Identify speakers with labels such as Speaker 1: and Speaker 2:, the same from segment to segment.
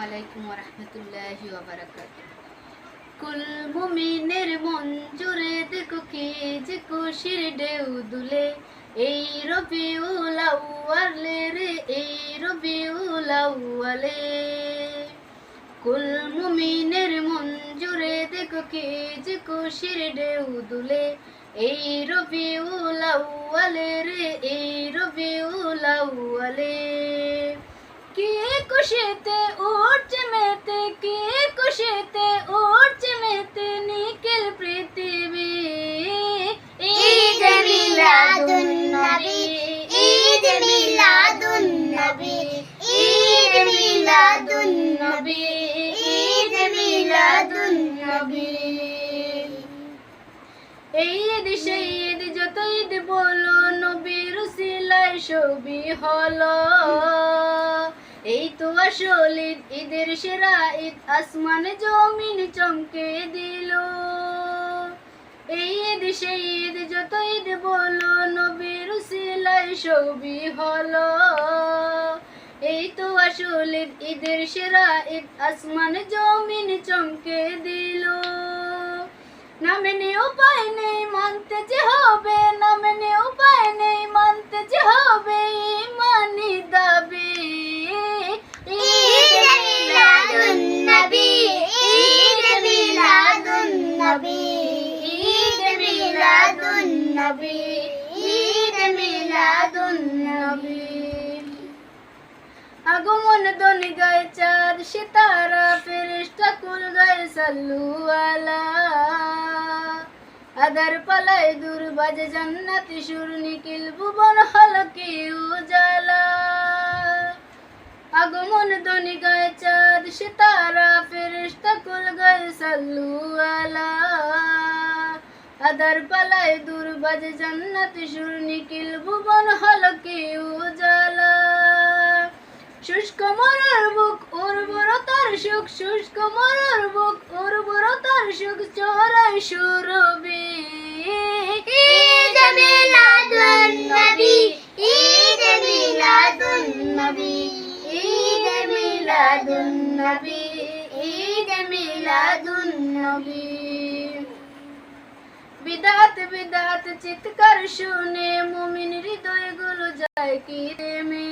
Speaker 1: আলাইকুম ওয়া রাহমাতুল্লাহি ওয়া বারাকাতুহু। কুল মুমিনের মন জুড়ে দেখো কি যে খুশির ঢেউ দুলে, এই রবিউল আউয়ালে রে, এই রবিউল আউয়ালে। কুল মুমিনের মন জুড়ে দেখো কি যে খুশির ঢেউ দুলে, এই রবিউল আউয়ালে রে, এই রবিউল আউয়ালে। কি খুশিতে উঠছে মেতে, কি খুশিতে উঠছে মেতে নিখিল পৃথিবী। ঈদ মিলাদুন নবী, ঈদ মিলাদুন নবী, ঈদ মিলাদুন নবী, ঈদ মিলাদুন নবী। এই ঈদ সেই ঈদ যত ঈদ বলো, নবীর উসিলায় সবই হলো। এই তো আসল ঈদ, ঈদের সেরা ঈদ, আসমান জমিন চমকে দিল। এই ঈদ সেই ঈদ যত ঈদ বলো, নবীর উসিলায় সবই হলো। এই তো আসল ঈদ, ঈদের সেরা ঈদ, আসমান জমিন চমকে দিল। না মেনে উপায় নেই, মানতে যে হবে, না মেনে উপায় নেই, মানতে যে হবে ইমানি দাবি। ঈদ মিলাদুন নবী, ঈদ মিলাদুন নবী, ঈদ মিলাদুন নবী, ঈদ মিলাদুন নবী। আগমন ধ্বনি গায়ে চাঁদ সিতারা, ফেরেশতা কুল গায়ে সাল্লু আলা। আদার পালায় দূর বাজে জান্নাতি সুর, নিখিল ভুবন হলকে উজালা। আগমন ধ্বনি গায়ে চাঁদ সিতারা, ফেরেশতা কুল গায়ে সাল্লু আলা। আদার পালায় দূর বাজে জান্নাতি সুর, নিখিল ভুবন হলকে উজালা। শুষ্ক মরার বুক উর্বরতার সুখ, শুষ্ক মরার বুক উর্বরতার সুখ, চড়াই সুরবি। ঈদ মিলাদুন নবী, ঈদ মিলাদুন নবী, ঈদ মিলাদুন নবী, ঈদ মিলাদুন নবী। বিদাত বিদাত চিৎকার শুনে মুমিন হৃদয়গুলো যায় কি থেমে।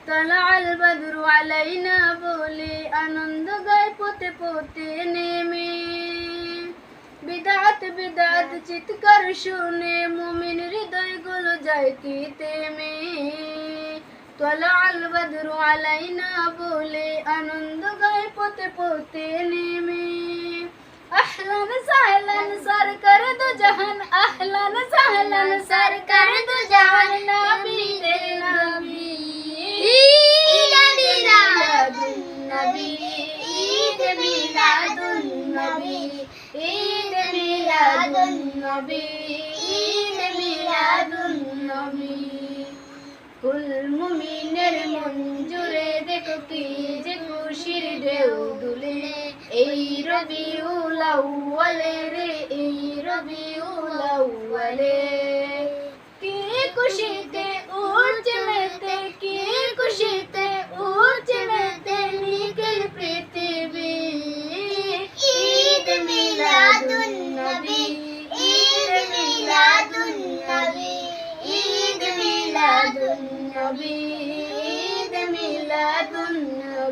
Speaker 1: তালাল বদরু আলাইনা বলে আনন্দ গায় পথে পথে নেমে। বিদাত বিদাত চিৎকার শুনে মুমিন হৃদয়গুলো যায় কি থেমে। তালাল বদরু আলাইনা বলে আনন্দ গায় পথে পথে নেমে। আহলান সাহলান সরকার দো জাহান, আহলান সাহলান সরকার দো জাহান, নবী তেরে নবী। ঈদ মিলাদুন নবী, ঈদ মিলাদুন নবী, ঈদ মিলাদুন নবী, ঈদ মিলাদুন নবী। কুল মুমিনের মন জুড়ে দেখো কি যে খুশির ঢেউ দুলে, এই রবিউল আউয়ালে রে, এই রবিউল আউয়ালে। কি খুশিতে উঠছে মেতে, কি খুশিতে উঠছে মেতে নিখিল পৃথিবী। ঈদ মিলাদুন নবী, ঈদ মিলাদুন নবী, ঈদ মিলাদুন নবী, ঈদ মিলাদুন নবী।